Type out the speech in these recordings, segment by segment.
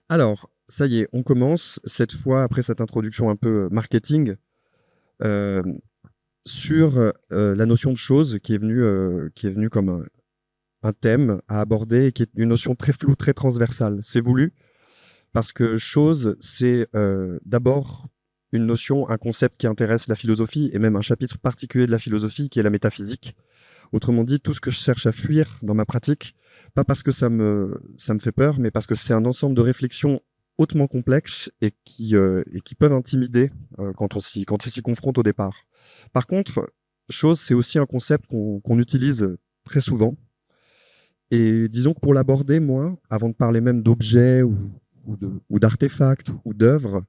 Alors, ça y est, on commence, cette fois, après cette introduction un peu marketing, euh, sur la notion de chose qui est venue comme un thème à aborder et qui est une notion très floue, très transversale. C'est voulu parce que chose, c'est d'abord une notion, un concept qui intéresse la philosophie et même un chapitre particulier de la philosophie qui est la métaphysique. Autrement dit, tout ce que je cherche à fuir dans ma pratique, pas parce que ça me fait peur, mais parce que c'est un ensemble de réflexions hautement complexes et qui peuvent intimider quand on s'y confronte au départ. Par contre, chose, c'est aussi un concept qu'on utilise très souvent. Et disons que pour l'aborder, moi, avant de parler même d'objets ou d'artefacts ou d'œuvres,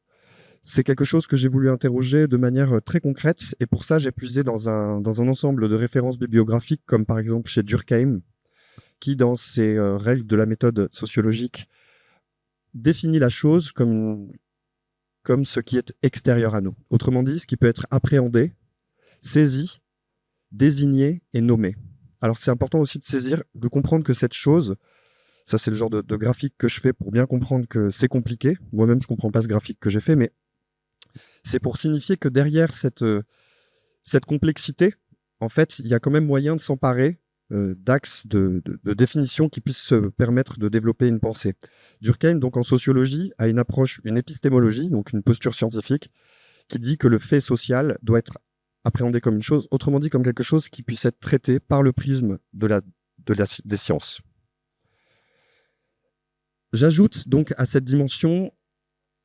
c'est quelque chose que j'ai voulu interroger de manière très concrète. Et pour ça, j'ai puisé dans un ensemble de références bibliographiques, comme par exemple chez Durkheim, qui, dans ses règles de la méthode sociologique, définit la chose comme ce qui est extérieur à nous. Autrement dit, ce qui peut être appréhendé, saisi, désigné et nommé. Alors c'est important aussi de saisir, de comprendre que cette chose, ça c'est le genre de graphique que je fais pour bien comprendre que c'est compliqué. Moi-même, je ne comprends pas ce graphique que j'ai fait, mais c'est pour signifier que derrière cette complexité, en fait, il y a quand même moyen de s'emparer d'axes de définition qui puissent se permettre de développer une pensée. Durkheim, donc en sociologie, a une approche, une épistémologie, donc une posture scientifique, qui dit que le fait social doit être appréhendé comme une chose, autrement dit comme quelque chose qui puisse être traité par le prisme des sciences. J'ajoute donc à cette dimension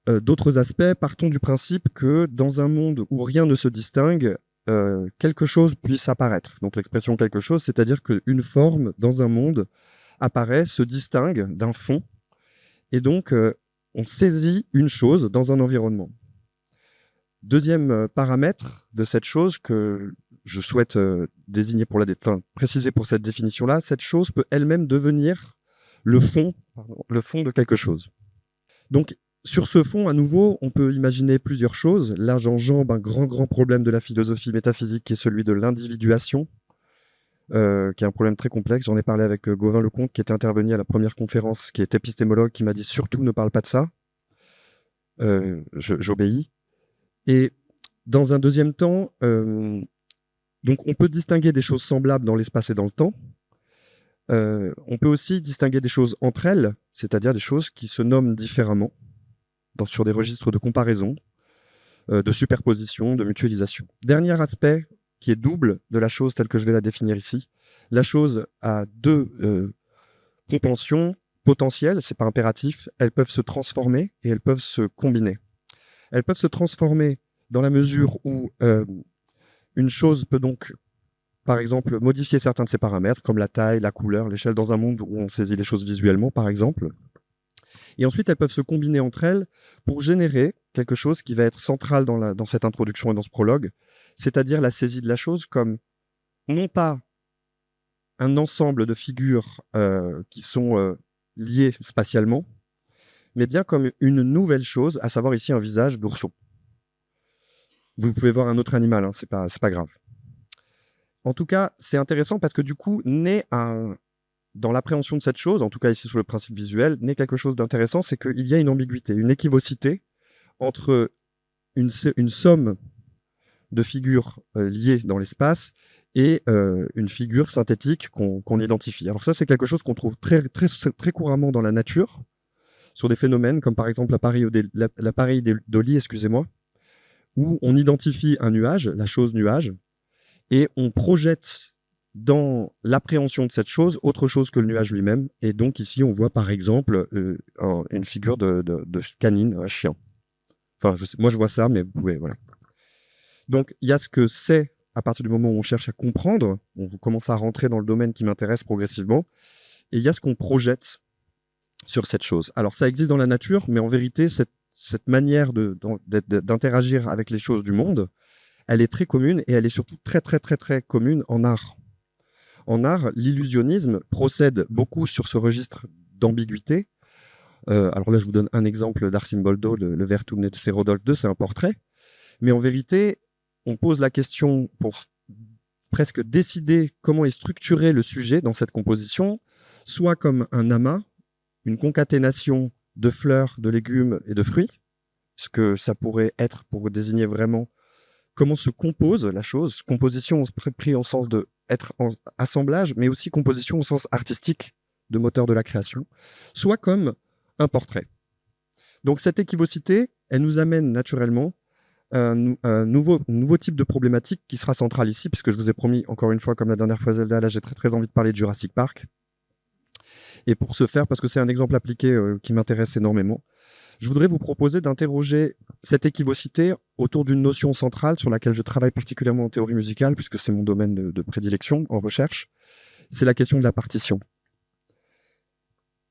d'autres aspects. Partons du principe que dans un monde où rien ne se distingue, quelque chose puisse apparaître. Donc l'expression quelque chose, c'est-à-dire qu'une forme dans un monde apparaît, se distingue d'un fond, et donc on saisit une chose dans un environnement. Deuxième paramètre de cette chose que je souhaite préciser pour cette définition-là, cette chose peut elle-même devenir le fond de quelque chose. Donc, sur ce fond, à nouveau, on peut imaginer plusieurs choses. Là, j'enjambe un grand problème de la philosophie métaphysique qui est celui de l'individuation, qui est un problème très complexe. J'en ai parlé avec Gauvin Lecomte, qui était intervenu à la première conférence, qui est épistémologue, qui m'a dit surtout ne parle pas de ça. J'obéis. Et dans un deuxième temps, donc on peut distinguer des choses semblables dans l'espace et dans le temps. On peut aussi distinguer des choses entre elles, c'est-à-dire des choses qui se nomment différemment, sur des registres de comparaison, de superposition, de mutualisation. Dernier aspect qui est double de la chose telle que je vais la définir ici. La chose a deux propensions potentielles, c'est pas impératif, elles peuvent se transformer et elles peuvent se combiner. Elles peuvent se transformer dans la mesure où une chose peut donc, par exemple, modifier certains de ses paramètres, comme la taille, la couleur, l'échelle, dans un monde où on saisit les choses visuellement, par exemple. Et ensuite, elles peuvent se combiner entre elles pour générer quelque chose qui va être central dans cette introduction et dans ce prologue, c'est-à-dire la saisie de la chose comme non pas un ensemble de figures qui sont liées spatialement, mais bien comme une nouvelle chose, à savoir ici un visage d'ourson. Vous pouvez voir un autre animal, hein, c'est pas grave. En tout cas, c'est intéressant parce que du coup, dans l'appréhension de cette chose, en tout cas ici sur le principe visuel, naît quelque chose d'intéressant, c'est qu'il y a une ambiguïté, une équivocité entre une somme de figures liées dans l'espace et une figure synthétique qu'on identifie. Alors ça, c'est quelque chose qu'on trouve très couramment dans la nature, sur des phénomènes comme par exemple l'appareil d'Oli, excusez-moi, où on identifie un nuage, la chose nuage, et on projette dans l'appréhension de cette chose autre chose que le nuage lui-même. Et donc ici, on voit par exemple une figure de canine, un chien. Enfin, moi je vois ça, mais vous pouvez, voilà. Donc il y a ce que c'est à partir du moment où on cherche à comprendre, on commence à rentrer dans le domaine qui m'intéresse progressivement, et il y a ce qu'on projette sur cette chose. Alors ça existe dans la nature, mais en vérité, cette manière d'interagir avec les choses du monde, elle est très commune et elle est surtout très commune en art. En art, l'illusionnisme procède beaucoup sur ce registre d'ambiguïté. Alors là, je vous donne un exemple d'Arcimboldo, le Vertumne de Rodolphe II, c'est un portrait. Mais en vérité, on pose la question pour presque décider comment est structuré le sujet dans cette composition, soit comme un amas, une concaténation de fleurs, de légumes et de fruits, ce que ça pourrait être pour désigner vraiment comment se compose la chose, composition pris en sens de être en assemblage, mais aussi composition au sens artistique de moteur de la création, soit comme un portrait. Donc cette équivocité, elle nous amène naturellement un nouveau type de problématique qui sera central ici, puisque je vous ai promis, encore une fois, comme la dernière fois Zelda, là j'ai très envie de parler de Jurassic Park. Et pour ce faire, parce que c'est un exemple appliqué qui m'intéresse énormément, je voudrais vous proposer d'interroger cette équivocité autour d'une notion centrale sur laquelle je travaille particulièrement en théorie musicale, puisque c'est mon domaine de prédilection en recherche, c'est la question de la partition.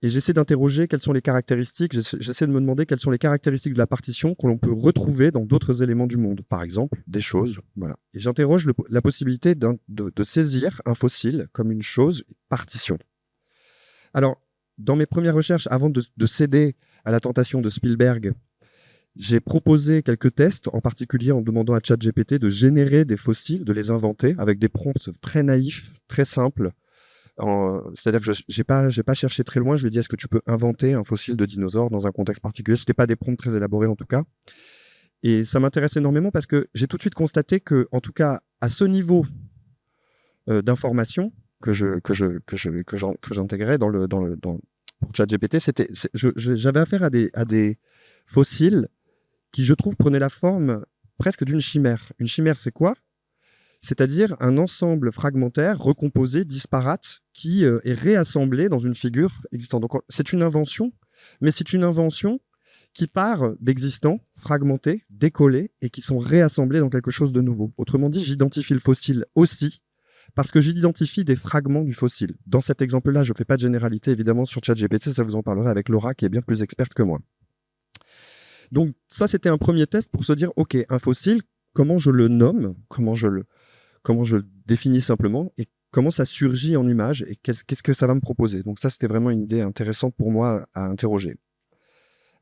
Et j'essaie d'interroger quelles sont les caractéristiques, j'essaie de me demander quelles sont les caractéristiques de la partition que l'on peut retrouver dans d'autres éléments du monde, par exemple des choses. Voilà. Et j'interroge la possibilité de saisir un fossile comme une chose, partition. Alors, dans mes premières recherches, avant de céder à la tentation de Spielberg, j'ai proposé quelques tests, en particulier en demandant à ChatGPT de générer des fossiles, de les inventer avec des prompts très naïfs, très simples. C'est-à-dire que je n'ai pas cherché très loin, je lui ai dit est-ce que tu peux inventer un fossile de dinosaure dans un contexte particulier. Ce n'était pas des prompts très élaborés en tout cas. Et ça m'intéresse énormément parce que j'ai tout de suite constaté que, en tout cas, à ce niveau d'information que j'intégrais pour ChatGPT, j'avais affaire à des fossiles qui, je trouve, prenaient la forme presque d'une chimère. Une chimère, c'est quoi ? C'est-à-dire un ensemble fragmentaire, recomposé, disparate, qui est réassemblé dans une figure existante. Donc c'est une invention, mais c'est une invention qui part d'existants, fragmentés, décollés, et qui sont réassemblés dans quelque chose de nouveau. Autrement dit, j'identifie le fossile aussi, parce que j'identifie des fragments du fossile. Dans cet exemple-là, je ne fais pas de généralité, évidemment, sur ChatGPT, ça vous en parlerai avec Laura, qui est bien plus experte que moi. Donc ça, c'était un premier test pour se dire, OK, un fossile, comment je le nomme, comment je le définis simplement et comment ça surgit en image et qu'est-ce que ça va me proposer. Donc ça, c'était vraiment une idée intéressante pour moi à interroger.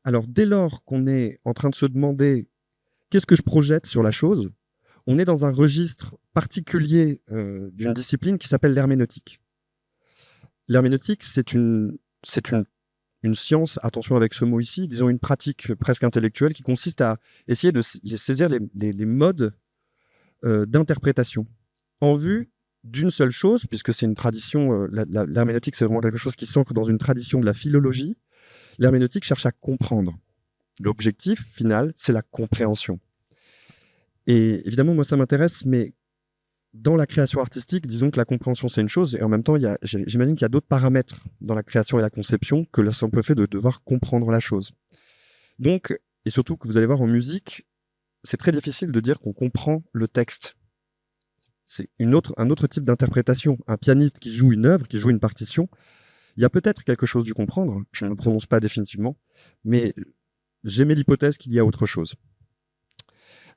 Alors, dès lors qu'on est en train de se demander qu'est-ce que je projette sur la chose, on est dans un registre particulier d'une discipline qui s'appelle l'herméneutique. L'herméneutique, c'est une science, attention avec ce mot ici, disons une pratique presque intellectuelle qui consiste à essayer de saisir les modes d'interprétation en vue d'une seule chose, puisque c'est une tradition, l'herméneutique c'est vraiment quelque chose qui s'ancre dans une tradition de la philologie. L'herméneutique cherche à comprendre. L'objectif final, c'est la compréhension. Et évidemment, moi ça m'intéresse, mais dans la création artistique, disons que la compréhension c'est une chose, et en même temps, j'imagine qu'il y a d'autres paramètres dans la création et la conception que le simple fait de devoir comprendre la chose. Donc, et surtout que vous allez voir en musique, c'est très difficile de dire qu'on comprend le texte. C'est un autre type d'interprétation. Un pianiste qui joue une œuvre, qui joue une partition, il y a peut-être quelque chose du comprendre, je ne le prononce pas définitivement, mais j'émets l'hypothèse qu'il y a autre chose.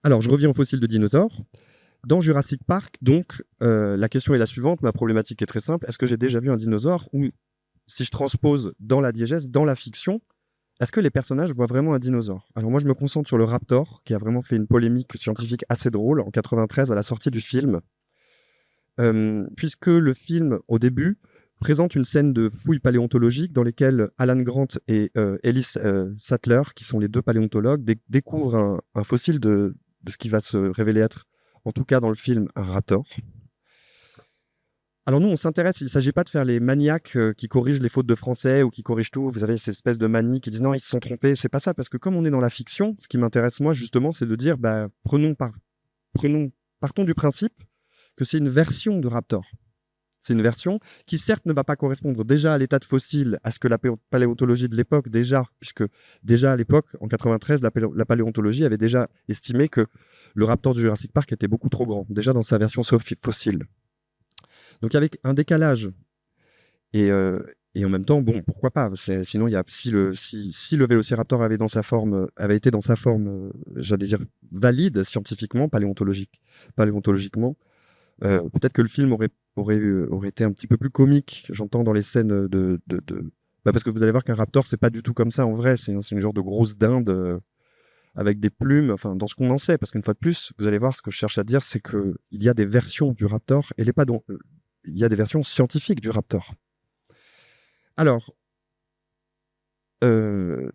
Alors, je reviens aux fossiles de dinosaures. Dans Jurassic Park, donc, la question est la suivante, ma problématique est très simple. Est-ce que j'ai déjà vu un dinosaure ou, si je transpose dans la diégèse, dans la fiction, est-ce que les personnages voient vraiment un dinosaure? Alors moi, je me concentre sur le raptor, qui a vraiment fait une polémique scientifique assez drôle en 93 à la sortie du film, puisque le film, au début, présente une scène de fouilles paléontologiques dans lesquelles Alan Grant et Ellis Sattler, qui sont les deux paléontologues, découvrent un fossile de ce qui va se révéler être, en tout cas dans le film, un raptor. Alors nous, on s'intéresse, il ne s'agit pas de faire les maniaques qui corrigent les fautes de français ou qui corrigent tout. Vous avez ces espèces de manies qui disent non, ils se sont trompés. C'est pas ça, parce que comme on est dans la fiction, ce qui m'intéresse moi justement, c'est de dire, partons du principe que c'est une version de raptor. C'est une version qui certes ne va pas correspondre déjà à l'état de fossile, à ce que la paléontologie de l'époque déjà, puisque déjà à l'époque, en 93, la paléontologie avait déjà estimé que le raptor du Jurassic Park était beaucoup trop grand, déjà dans sa version fossile. Donc avec un décalage, et en même temps, bon, pourquoi pas, sinon, si le Vélociraptor avait été dans sa forme, j'allais dire, valide scientifiquement, paléontologiquement, peut-être que le film aurait été un petit peu plus comique, j'entends dans les scènes parce que vous allez voir qu'un raptor, c'est pas du tout comme ça en vrai, c'est une genre de grosse dinde avec des plumes, enfin, dans ce qu'on en sait, parce qu'une fois de plus, vous allez voir, ce que je cherche à dire, c'est qu'il y a des versions du raptor, et il y a des versions scientifiques du raptor. Alors,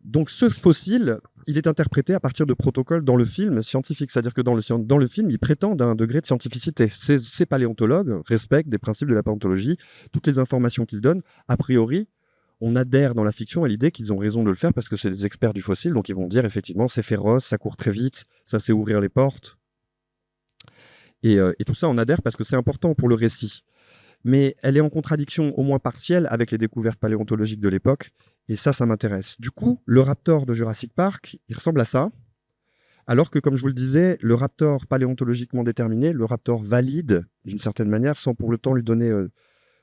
Donc ce fossile, il est interprété à partir de protocoles dans le film scientifique. C'est-à-dire que dans le film, il prétend d'un degré de scientificité. Ces paléontologues respectent des principes de la paléontologie. Toutes les informations qu'ils donnent, a priori, on adhère dans la fiction à l'idée qu'ils ont raison de le faire parce que c'est des experts du fossile. Donc ils vont dire effectivement, c'est féroce, ça court très vite, ça sait ouvrir les portes. Et tout ça, on adhère parce que c'est important pour le récit. Mais elle est en contradiction au moins partielle avec les découvertes paléontologiques de l'époque. Et ça m'intéresse. Du coup, le raptor de Jurassic Park, il ressemble à ça. Alors que, comme je vous le disais, le raptor paléontologiquement déterminé, le raptor valide, d'une certaine manière, sans pour le temps lui donner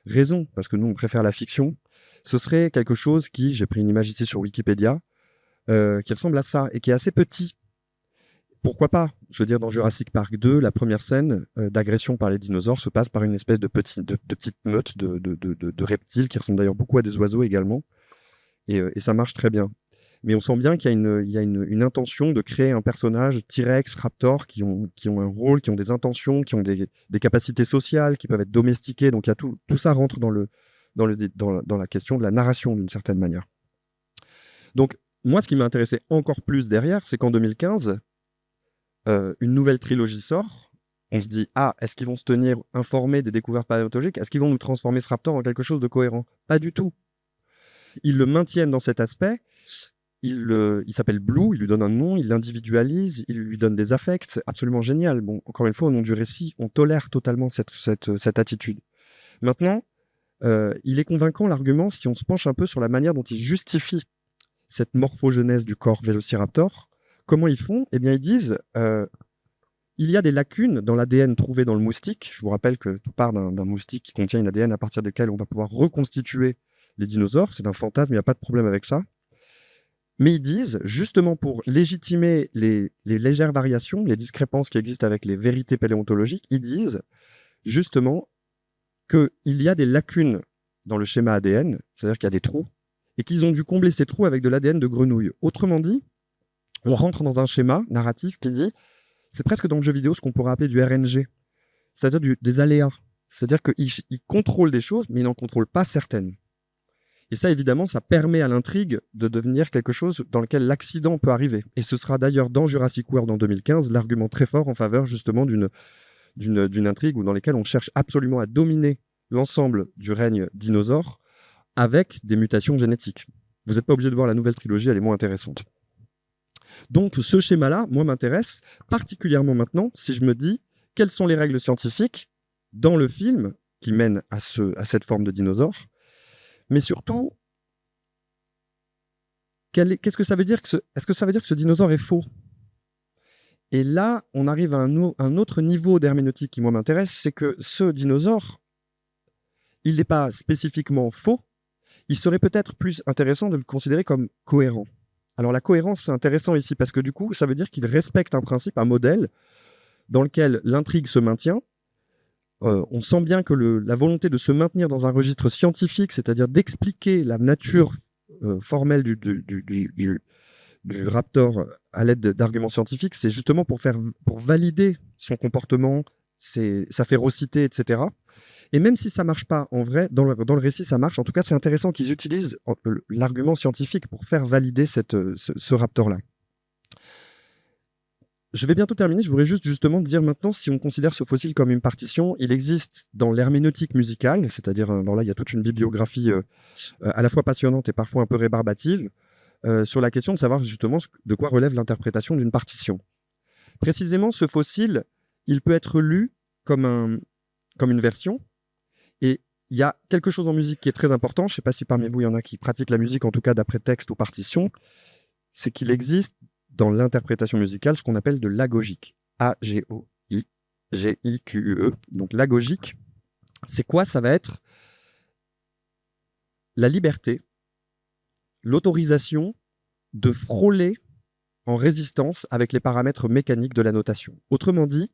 raison, parce que nous, on préfère la fiction, ce serait quelque chose qui, j'ai pris une image ici sur Wikipédia, qui ressemble à ça et qui est assez petit. Pourquoi pas? Je veux dire, dans Jurassic Park 2, la première scène d'agression par les dinosaures se passe par une espèce de petite meute de reptiles qui ressemblent d'ailleurs beaucoup à des oiseaux également. Et ça marche très bien. Mais on sent bien qu'il y a une intention de créer un personnage T-Rex, Raptor, qui ont un rôle, qui ont des intentions, qui ont des capacités sociales, qui peuvent être domestiqués. Donc il y a tout ça rentre dans la question de la narration d'une certaine manière. Donc moi, ce qui m'a intéressé encore plus derrière, c'est qu'en 2015, une nouvelle trilogie sort. On se dit, est-ce qu'ils vont se tenir informés des découvertes paléontologiques? Est-ce qu'ils vont nous transformer ce raptor en quelque chose de cohérent? Pas du tout. Ils le maintiennent dans cet aspect. Il s'appelle Blue, il lui donne un nom, il l'individualise, il lui donne des affects. C'est absolument génial. Bon, encore une fois, au nom du récit, on tolère totalement cette attitude. Maintenant, il est convaincant l'argument si on se penche un peu sur la manière dont il justifie cette morphogenèse du corps Vélociraptor. Comment ils font? Eh bien, ils disent il y a des lacunes dans l'ADN trouvé dans le moustique. Je vous rappelle que tout part d'un moustique qui contient une ADN à partir duquel on va pouvoir reconstituer les dinosaures. C'est un fantasme, il n'y a pas de problème avec ça. Mais ils disent, justement pour légitimer les légères variations, les discrépances qui existent avec les vérités paléontologiques, ils disent justement qu'il y a des lacunes dans le schéma ADN, c'est-à-dire qu'il y a des trous, et qu'ils ont dû combler ces trous avec de l'ADN de grenouille. Autrement dit, on rentre dans un schéma narratif qui dit, c'est presque dans le jeu vidéo ce qu'on pourrait appeler du RNG, c'est-à-dire des aléas. C'est-à-dire qu'il contrôle des choses, mais il n'en contrôle pas certaines. Et ça, évidemment, ça permet à l'intrigue de devenir quelque chose dans lequel l'accident peut arriver. Et ce sera d'ailleurs dans Jurassic World en 2015 l'argument très fort en faveur justement d'une intrigue dans laquelle on cherche absolument à dominer l'ensemble du règne dinosaure avec des mutations génétiques. Vous n'êtes pas obligé de voir la nouvelle trilogie, elle est moins intéressante. Donc ce schéma-là, moi, m'intéresse particulièrement maintenant si je me dis quelles sont les règles scientifiques dans le film qui mènent à cette forme de dinosaure. Mais surtout, qu'est-ce que ça veut dire est-ce que ça veut dire que ce dinosaure est faux? Et là, on arrive à un autre niveau d'herméneutique qui, moi, m'intéresse, c'est que ce dinosaure, il n'est pas spécifiquement faux, il serait peut-être plus intéressant de le considérer comme cohérent. Alors la cohérence, c'est intéressant ici, parce que du coup, ça veut dire qu'il respecte un principe, un modèle, dans lequel l'intrigue se maintient. On sent bien que la volonté de se maintenir dans un registre scientifique, c'est-à-dire d'expliquer la nature formelle du raptor à l'aide d'arguments scientifiques, c'est justement pour valider son comportement, sa férocité, etc. Et même si ça marche pas en vrai, dans le récit ça marche, en tout cas c'est intéressant qu'ils utilisent l'argument scientifique pour faire valider ce raptor-là. Je vais bientôt terminer, je voudrais justement dire maintenant, si on considère ce fossile comme une partition, il existe dans l'herméneutique musicale, c'est-à-dire, alors là il y a toute une bibliographie à la fois passionnante et parfois un peu rébarbative, sur la question de savoir justement de quoi relève l'interprétation d'une partition. Précisément, ce fossile, il peut être lu comme une version, et il y a quelque chose en musique qui est très important, je ne sais pas si parmi vous il y en a qui pratiquent la musique, en tout cas d'après texte ou partition, c'est qu'il existe dans l'interprétation musicale ce qu'on appelle de l'agogique. A-G-O-I-G-I-Q-U-E. Donc l'agogique, c'est quoi? Ça va être la liberté, l'autorisation de frôler en résistance avec les paramètres mécaniques de la notation. Autrement dit,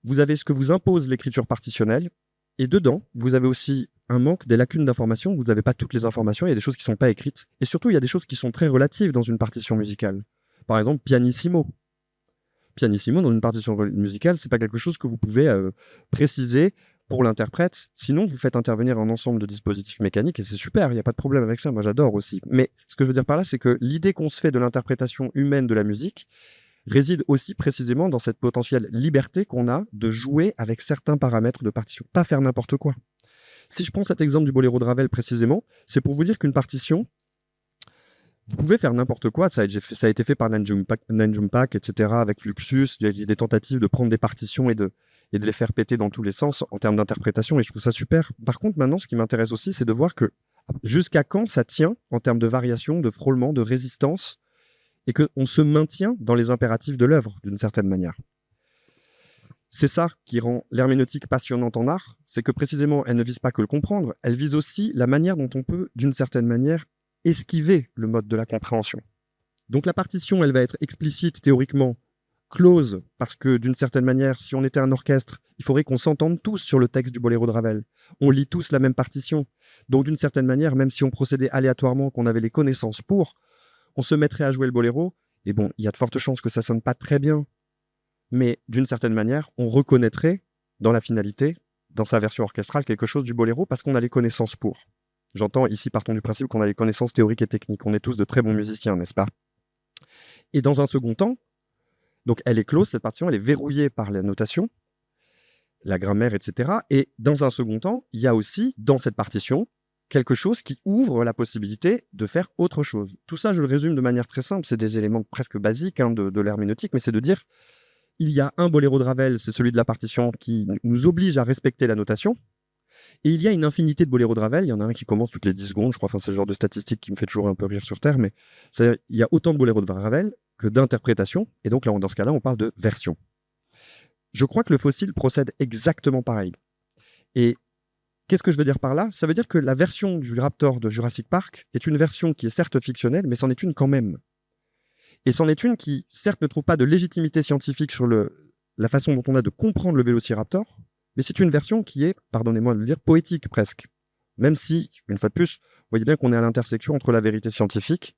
vous avez ce que vous impose l'écriture partitionnelle, et dedans, vous avez aussi un manque, des lacunes d'informations. Vous n'avez pas toutes les informations, il y a des choses qui ne sont pas écrites. Et surtout, il y a des choses qui sont très relatives dans une partition musicale. Par exemple, pianissimo. Pianissimo, dans une partition musicale, ce n'est pas quelque chose que vous pouvez préciser pour l'interprète. Sinon, vous faites intervenir un ensemble de dispositifs mécaniques et c'est super, il n'y a pas de problème avec ça. Moi, j'adore aussi. Mais ce que je veux dire par là, c'est que l'idée qu'on se fait de l'interprétation humaine de la musique réside aussi précisément dans cette potentielle liberté qu'on a de jouer avec certains paramètres de partition, pas faire n'importe quoi. Si je prends cet exemple du boléro de Ravel précisément, c'est pour vous dire qu'une partition, vous pouvez faire n'importe quoi, ça a été fait par Nanjumpak, etc., avec Fluxus, il y a des tentatives de prendre des partitions et de les faire péter dans tous les sens en termes d'interprétation, et je trouve ça super. Par contre, maintenant, ce qui m'intéresse aussi, c'est de voir que jusqu'à quand ça tient en termes de variation, de frôlement, de résistance, et qu'on se maintient dans les impératifs de l'œuvre, d'une certaine manière. C'est ça qui rend l'herméneutique passionnante en art, c'est que précisément, elle ne vise pas que le comprendre, elle vise aussi la manière dont on peut, d'une certaine manière, esquiver le mode de la compréhension. Donc la partition, elle va être explicite théoriquement, close, parce que d'une certaine manière, si on était un orchestre, il faudrait qu'on s'entende tous sur le texte du boléro de Ravel. On lit tous la même partition. Donc d'une certaine manière, même si on procédait aléatoirement, qu'on avait les connaissances pour, on se mettrait à jouer le boléro, et bon, il y a de fortes chances que ça sonne pas très bien, mais d'une certaine manière, on reconnaîtrait dans la finalité, dans sa version orchestrale, quelque chose du boléro, parce qu'on a les connaissances pour. J'entends ici, partons du principe qu'on a les connaissances théoriques et techniques. On est tous de très bons musiciens, n'est-ce pas? Et dans un second temps, donc elle est close, cette partition, elle est verrouillée par la notation, la grammaire, etc. Et dans un second temps, il y a aussi, dans cette partition, quelque chose qui ouvre la possibilité de faire autre chose. Tout ça, je le résume de manière très simple, c'est des éléments presque basiques de l'herméneutique, mais c'est de dire, il y a un boléro de Ravel, c'est celui de la partition, qui nous oblige à respecter la notation, et il y a une infinité de boléros de Ravel. Il y en a un qui commence toutes les 10 secondes, je crois. Enfin, c'est le genre de statistique qui me fait toujours un peu rire sur Terre. Mais il y a autant de boléros de Ravel que d'interprétations. Et donc, là, dans ce cas-là, on parle de version. Je crois que le fossile procède exactement pareil. Et qu'est-ce que je veux dire par là? Ça veut dire que la version du Raptor de Jurassic Park est une version qui est certes fictionnelle, mais c'en est une quand même. Et c'en est une qui, certes, ne trouve pas de légitimité scientifique sur la façon dont on a de comprendre le Vélociraptor, mais c'est une version qui est, pardonnez-moi de le dire, poétique presque. Même si, une fois de plus, vous voyez bien qu'on est à l'intersection entre la vérité scientifique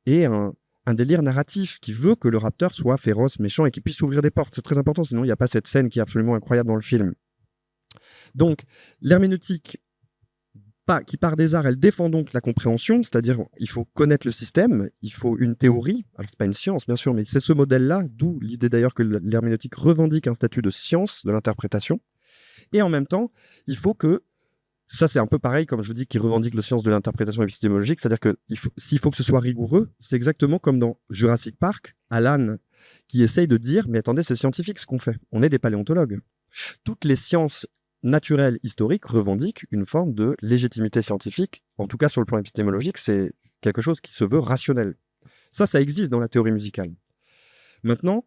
et un délire narratif qui veut que le raptor soit féroce, méchant et qu'il puisse ouvrir des portes. C'est très important, sinon il n'y a pas cette scène qui est absolument incroyable dans le film. Donc, l'herméneutique qui part des arts, elle défend donc la compréhension, c'est-à-dire il faut connaître le système, il faut une théorie. Alors, c'est pas une science, bien sûr, mais c'est ce modèle-là, d'où l'idée d'ailleurs que l'herméneutique revendique un statut de science de l'interprétation. Et en même temps, il faut que, ça c'est un peu pareil, comme je vous dis, qui revendique la science de l'interprétation épistémologique, c'est-à-dire que s'il faut que ce soit rigoureux, c'est exactement comme dans Jurassic Park, Alan, qui essaye de dire, mais attendez, c'est scientifique ce qu'on fait, on est des paléontologues. Toutes les sciences naturelles historiques revendiquent une forme de légitimité scientifique, en tout cas sur le plan épistémologique, c'est quelque chose qui se veut rationnel. Ça existe dans la théorie musicale. Maintenant,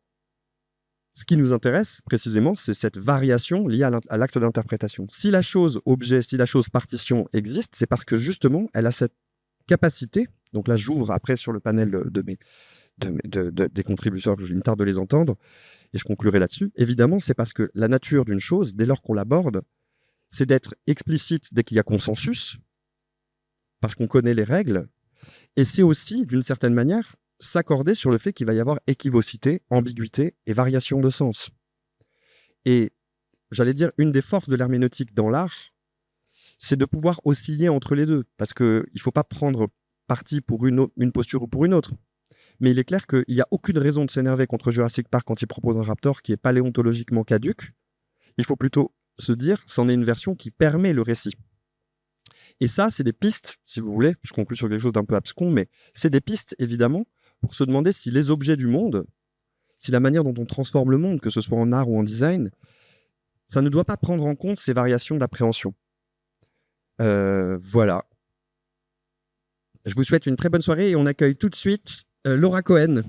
ce qui nous intéresse précisément, c'est cette variation liée à l'acte d'interprétation. Si la chose objet, si la chose partition existe, c'est parce que justement, elle a cette capacité. Donc là, j'ouvre après sur le panel des contributeurs, il me tarde de les entendre, et je conclurai là-dessus. Évidemment, c'est parce que la nature d'une chose, dès lors qu'on l'aborde, c'est d'être explicite dès qu'il y a consensus, parce qu'on connaît les règles, et c'est aussi, d'une certaine manière, s'accorder sur le fait qu'il va y avoir équivocité, ambiguïté et variation de sens. Et j'allais dire, une des forces de l'herméneutique dans l'art, c'est de pouvoir osciller entre les deux, parce qu'il ne faut pas prendre parti pour une posture ou pour une autre. Mais il est clair qu'il n'y a aucune raison de s'énerver contre Jurassic Park quand il propose un raptor qui est paléontologiquement caduque. Il faut plutôt se dire, c'en est une version qui permet le récit. Et ça, c'est des pistes, si vous voulez, je conclue sur quelque chose d'un peu abscon, mais c'est des pistes, évidemment, pour se demander si les objets du monde, si la manière dont on transforme le monde, que ce soit en art ou en design, ça ne doit pas prendre en compte ces variations d'appréhension. Voilà. Je vous souhaite une très bonne soirée et on accueille tout de suite Laura Cohen.